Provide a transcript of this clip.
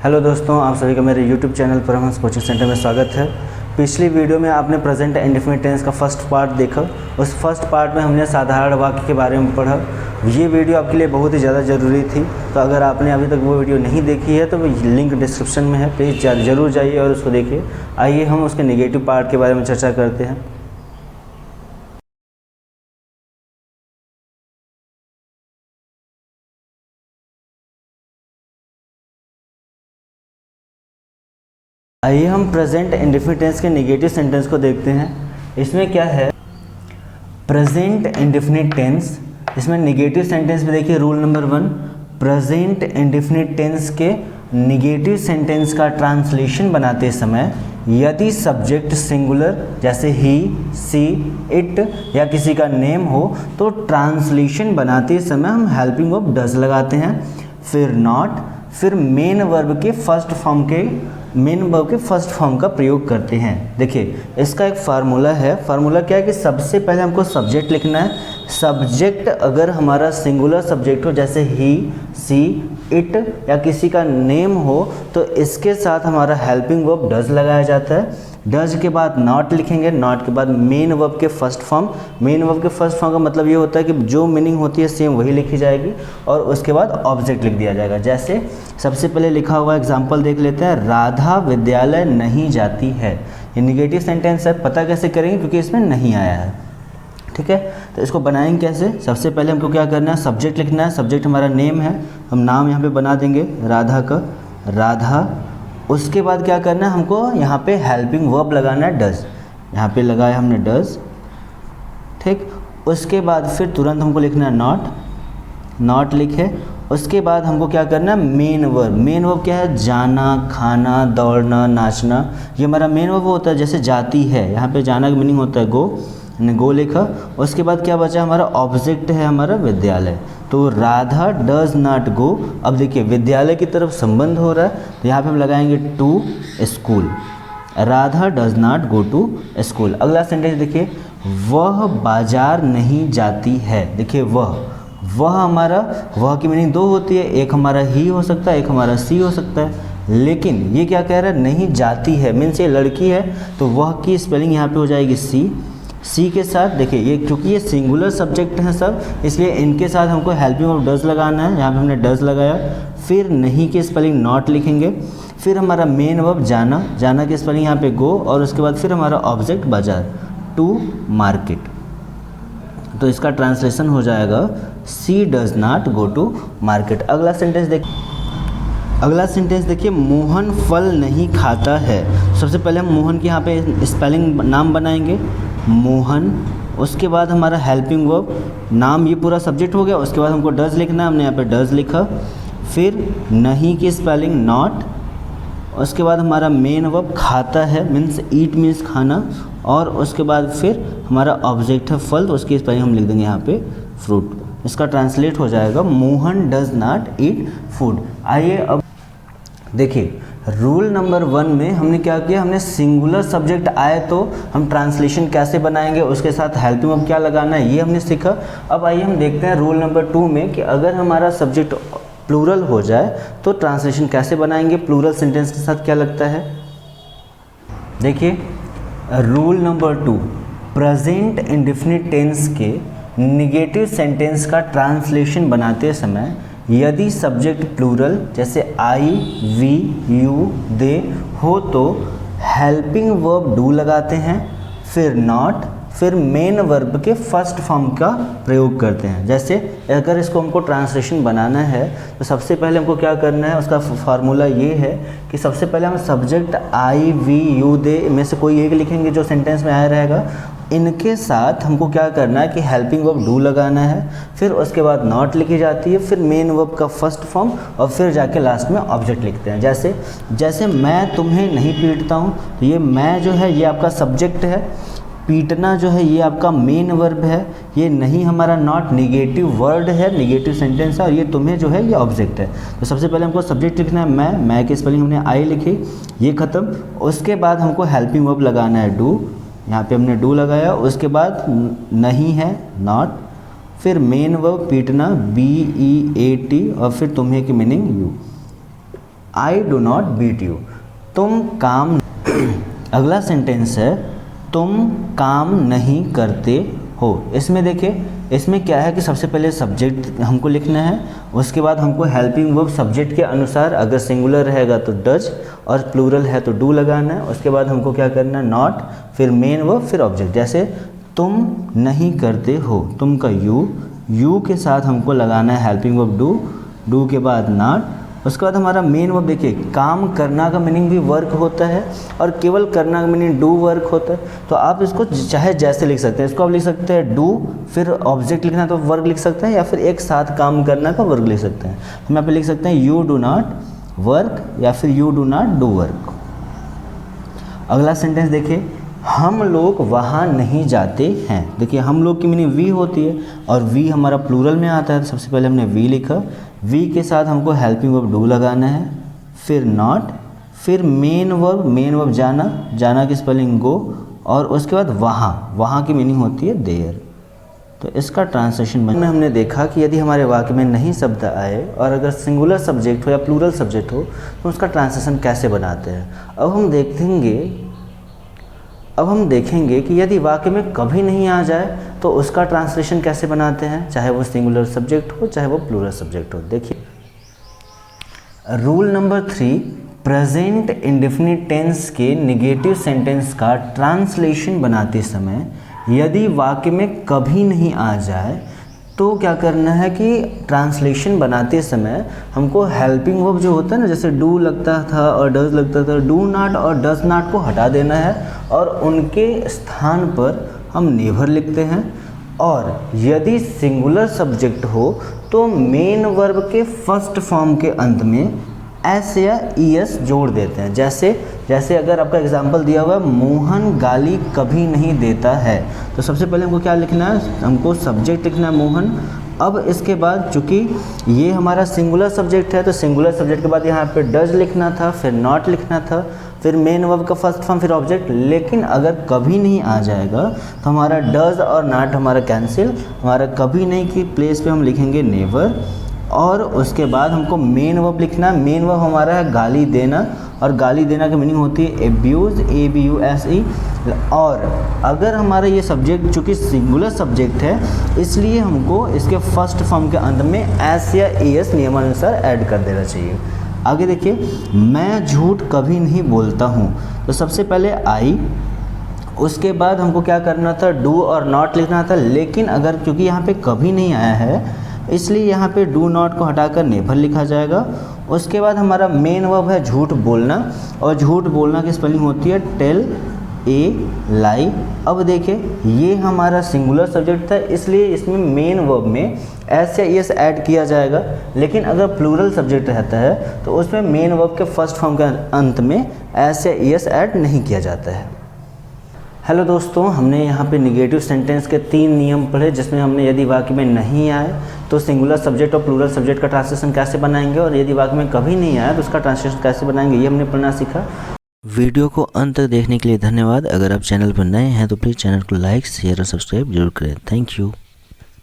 Hello दोस्तों, आप सभी का मेरे YouTube channel Paramhans coaching centre में स्वागत है। पिछली वीडियो में आपने प्रेजेंट इंडेफिनिट टेंस का फर्स्ट पार्ट देखा। उस फर्स्ट पार्ट में हमने साधारण वाक्य के बारे में पढ़ा। ये वीडियो आपके लिए बहुत ही ज़्यादा ज़रूरी थी, तो अगर आपने अभी तक वो वीडियो नहीं देखी है तो लिंक डिस्क्रिप्शन में है, प्लीज़ ज़रूर जाइए और उसको देखिए। आइए हम उसके नेगेटिव पार्ट के बारे में चर्चा करते हैं। आइए हम प्रेजेंट इंडेफिनिट टेंस के नेगेटिव सेंटेंस को देखते हैं। इसमें क्या है, प्रेजेंट इंडेफिनिट टेंस, इसमें नेगेटिव सेंटेंस में देखिए rule number 1, present indefinite tense के नेगेटिव सेंटेंस का ट्रांसलेशन बनाते समय यदि सब्जेक्ट सिंगुलर जैसे ही, सी, इट या किसी का नेम हो तो ट्रांसलेशन बनाते समय हम हेल्पिंग ऑफ डज लगाते हैं, फिर नॉट, फिर मेन वर्ब के फर्स्ट फॉर्म का प्रयोग करते हैं। देखिए इसका एक फार्मूला है। फार्मूला क्या है कि सबसे पहले हमको सब्जेक्ट लिखना है। सब्जेक्ट अगर हमारा सिंगुलर सब्जेक्ट हो जैसे ही, सी, इट या किसी का नेम हो तो इसके साथ हमारा हेल्पिंग वर्ब डज लगाया जाता है। डज के बाद नॉट लिखेंगे, नॉट के बाद मेन वर्ब के फर्स्ट फॉर्म। मेन वर्ब के फर्स्ट फॉर्म का मतलब ये होता है कि जो मीनिंग होती है सेम वही लिखी जाएगी और उसके बाद ऑब्जेक्ट लिख दिया जाएगा। जैसे सबसे पहले लिखा हुआ एग्जांपल देख लेते हैं, राधा विद्यालय नहीं जाती है। ये नेगेटिव सेंटेंस है। पता कैसे करेंगे, क्योंकि इसमें नहीं आया है। ठीक है, तो इसको बनाएंगे कैसे। सबसे पहले हमको क्या करना है, सब्जेक्ट लिखना है। सब्जेक्ट हमारा नेम है, हम नाम यहाँ पे बना देंगे राधा का, राधा। उसके बाद क्या करना है, हमको यहाँ पे हेल्पिंग वर्ब लगाना है डज। यहाँ पे लगाया हमने डज। ठीक, उसके बाद फिर तुरंत हमको लिखना है नॉट, नॉट लिखे। उसके बाद हमको क्या करना है, मेन वर्ब। मेन वर्ब क्या है, जाना, खाना, दौड़ना, नाचना। ये हमारा मेन वर्ब होता है। जैसे जाती है, यहाँ पे जाना का मीनिंग होता है गो, हमने गो लिखा। उसके बाद क्या बचा, हमारा ऑब्जेक्ट है हमारा विद्यालय, तो राधा डज नॉट गो। अब देखिए विद्यालय की तरफ संबंध हो रहा है, तो यहाँ पे हम लगाएंगे to school. Radha does not go to school. अगला सेंटेंस देखिए, वह बाजार नहीं जाती है। देखिए वह हमारा, वह की मीनिंग दो होती है, एक हमारा ही हो सकता है, एक हमारा सी हो सकता है। लेकिन ये क्या कह रहा है, नहीं जाती है, मीन्स ये लड़की है, तो वह की स्पेलिंग यहाँ पे हो जाएगी सी के साथ। देखिए ये क्योंकि ये सिंगुलर सब्जेक्ट हैं सब, इसलिए इनके साथ हमको हेल्पिंग ऑफ डज लगाना है। यहाँ पे हमने डज लगाया। फिर नहीं की स्पेलिंग नॉट लिखेंगे। फिर हमारा मेन वर्ब जाना, जाना की स्पेलिंग यहाँ पे गो, और उसके बाद फिर हमारा ऑब्जेक्ट बाजार, टू मार्केट। तो इसका ट्रांसलेशन हो जाएगा she does not go to market. अगला सेंटेंस देखिए, मोहन फल नहीं खाता है। सबसे पहले हम मोहन के यहाँ पे स्पेलिंग नाम बनाएंगे, मोहन। उसके बाद हमारा हेल्पिंग वर्ब, नाम, ये पूरा सब्जेक्ट हो गया। उसके बाद हमको डज लिखना है, हमने यहाँ पे डज लिखा। फिर नहीं की स्पेलिंग नॉट। उसके बाद हमारा मेन वर्ब खाता है, मीन्स ईट मीन्स खाना। और उसके बाद फिर हमारा ऑब्जेक्ट है फल, तो उसकी स्पेलिंग हम लिख देंगे यहाँ पे फ्रूट। इसका ट्रांसलेट हो जाएगा Mohan does not eat food. आइए अब देखिए रूल नंबर 1 में हमने क्या किया, हमने सिंगुलर सब्जेक्ट आए तो हम ट्रांसलेशन कैसे बनाएंगे, उसके साथ हेल्पिंग वर्ब क्या लगाना है, ये हमने सीखा। अब आइए हम देखते हैं रूल नंबर 2 में कि अगर हमारा सब्जेक्ट प्लूरल हो जाए तो ट्रांसलेशन कैसे बनाएंगे, प्लूरल सेंटेंस के साथ क्या लगता है। देखिए rule number 2, present indefinite tense के नेगेटिव सेंटेंस का ट्रांसलेशन बनाते समय यदि सब्जेक्ट प्लूरल जैसे आई, वी, यू, दे हो तो हेल्पिंग वर्ब डू लगाते हैं, फिर नॉट, फिर मेन वर्ब के फर्स्ट फॉर्म का प्रयोग करते हैं। जैसे अगर इसको हमको ट्रांसलेशन बनाना है तो सबसे पहले हमको क्या करना है, उसका फार्मूला ये है कि सबसे पहले हम सब्जेक्ट आई, वी, यू, दे में से कोई एक लिखेंगे जो सेंटेंस में आया रहेगा। इनके साथ हमको क्या करना है कि हेल्पिंग वर्ब डू लगाना है, फिर उसके बाद नॉट लिखी जाती है, फिर मेन वर्ब का फर्स्ट फॉर्म, और फिर जाके लास्ट में ऑब्जेक्ट लिखते हैं। जैसे मैं तुम्हें नहीं पीटता हूँ, तो ये मैं जो है ये आपका सब्जेक्ट है, पीटना जो है ये आपका मेन वर्ब है, ये नहीं हमारा नॉट नेगेटिव वर्ड है, नेगेटिव सेंटेंस है, और ये तुम्हें जो है ये ऑब्जेक्ट है। तो सबसे पहले हमको सब्जेक्ट लिखना है मैं की स्पेलिंग हमने आई लिखी, ये खत्म। उसके बाद हमको हेल्पिंग वर्ब लगाना है डू, यहाँ पे हमने डू लगाया। उसके बाद नहीं है नॉट, फिर मेन वर्ब पीटना BEAT, और फिर तुम्हें की meaning you. I do not beat you, तुम काम अगला सेंटेंस है तुम काम नहीं करते हो। इसमें देखिए, इसमें क्या है कि सबसे पहले सब्जेक्ट हमको लिखना है, उसके बाद हमको हेल्पिंग वर्ब सब्जेक्ट के अनुसार अगर सिंगुलर रहेगा तो डज और प्लूरल है तो डू लगाना है। उसके बाद हमको क्या करना है, नॉट, फिर मेन वर्ब, फिर ऑब्जेक्ट। जैसे तुम नहीं करते हो, तुम का यू के साथ हमको लगाना है हेल्पिंग वर्ब डू, डू के बाद नॉट। उसके बाद हमारा मेन वर्ब देखिए, काम करना का मीनिंग भी वर्क होता है और केवल करना का मीनिंग डू वर्क होता है। तो आप इसको चाहे जैसे लिख सकते हैं, इसको आप लिख सकते हैं डू फिर ऑब्जेक्ट लिखना तो वर्क लिख सकते हैं, या फिर एक साथ काम करना का वर्क लिख सकते हैं। हम यहाँ पे लिख सकते हैं यू डू नॉट वर्क या फिर you do not do work. अगला सेंटेंस देखिए, हम लोग वहाँ नहीं जाते हैं। देखिए हम लोग की मीनिंग वी होती है और वी हमारा प्लूरल में आता है, तो सबसे पहले हमने वी लिखा, वी के साथ हमको हेल्पिंग वर्ब डू लगाना है, फिर नॉट, फिर मेन वर्ब जाना, जाना की स्पेलिंग गो, और उसके बाद वहाँ की मीनिंग होती है देयर। तो इसका ट्रांसलेशन में हमने देखा कि यदि हमारे वाक्य में नहीं शब्द आए और अगर सिंगुलर सब्जेक्ट हो या प्लूरल सब्जेक्ट हो तो उसका ट्रांसलेशन कैसे बनाते हैं। अब हम देखेंगे कि यदि वाक्य में कभी नहीं आ जाए तो उसका ट्रांसलेशन कैसे बनाते हैं, चाहे वो सिंगुलर सब्जेक्ट हो चाहे वो प्लूरल सब्जेक्ट हो। देखिए rule number 3, present indefinite tense के नेगेटिव सेंटेंस का ट्रांसलेशन बनाते समय यदि वाक्य में कभी नहीं आ जाए तो क्या करना है कि ट्रांसलेशन बनाते समय हमको हेल्पिंग वर्ब जो होता है ना, जैसे डू लगता था और डज लगता था, डू नॉट और डज नॉट को हटा देना है और उनके स्थान पर हम नेवर लिखते हैं। और यदि सिंगुलर सब्जेक्ट हो तो मेन वर्ब के फर्स्ट फॉर्म के अंत में एस या ईएस जोड़ देते हैं। जैसे अगर आपका एग्जाम्पल दिया हुआ है मोहन गाली कभी नहीं देता है, तो सबसे पहले हमको क्या लिखना है, हमको सब्जेक्ट लिखना है मोहन। अब इसके बाद चूँकि ये हमारा सिंगुलर सब्जेक्ट है तो सिंगुलर सब्जेक्ट के बाद यहाँ पे डज लिखना था, फिर नॉट लिखना था, फिर मेन वर्ब का फर्स्ट फॉर्म, फिर ऑब्जेक्ट। लेकिन अगर कभी नहीं आ जाएगा तो हमारा डज और नॉट हमारा कैंसिल, हमारा कभी नहीं की प्लेस पे हम लिखेंगे नेवर। और उसके बाद हमको मेन वर्ब लिखना है। मेन वर्ब हमारा है गाली देना, और गाली देना की मीनिंग होती है एब्यूज़, ABUSE। और अगर हमारा ये सब्जेक्ट चूँकि सिंगुलर सब्जेक्ट है इसलिए हमको इसके फर्स्ट फॉर्म के अंत में एस या एस नियमानुसार ऐड कर देना चाहिए। आगे देखिए, मैं झूठ कभी नहीं बोलता हूँ, तो सबसे पहले आई, उसके बाद हमको क्या करना था, डू और नॉट लिखना था। लेकिन अगर क्योंकि यहाँ पे कभी नहीं आया है इसलिए यहाँ पे डू नॉट को हटाकर नेवर लिखा जाएगा। उसके बाद हमारा मेन वर्ब है झूठ बोलना, और झूठ बोलना की स्पेलिंग होती है टेल, लाई। अब देखिए ये हमारा सिंगुलर सब्जेक्ट था इसलिए इसमें मेन वर्ब में एस या एस ऐड किया जाएगा। लेकिन अगर प्लूरल सब्जेक्ट रहता है तो उसमें मेन वर्ब के फर्स्ट फॉर्म के अंत में एस या एस ऐड नहीं किया जाता है। हेलो दोस्तों, हमने यहाँ पे निगेटिव सेंटेंस के 3 नियम पढ़े जिसमें हमने यदि वाक्य में नहीं आए तो सिंगुलर सब्जेक्ट और प्लूरल सब्जेक्ट का ट्रांसलेशन कैसे बनाएंगे, और यदि वाक्य में कभी नहीं आया तो उसका ट्रांसलेशन कैसे बनाएंगे, ये हमने पढ़ना सीखा। वीडियो को अंत तक देखने के लिए धन्यवाद। अगर आप चैनल पर नए हैं तो प्लीज़ चैनल को लाइक, शेयर और सब्सक्राइब जरूर करें। Thank you.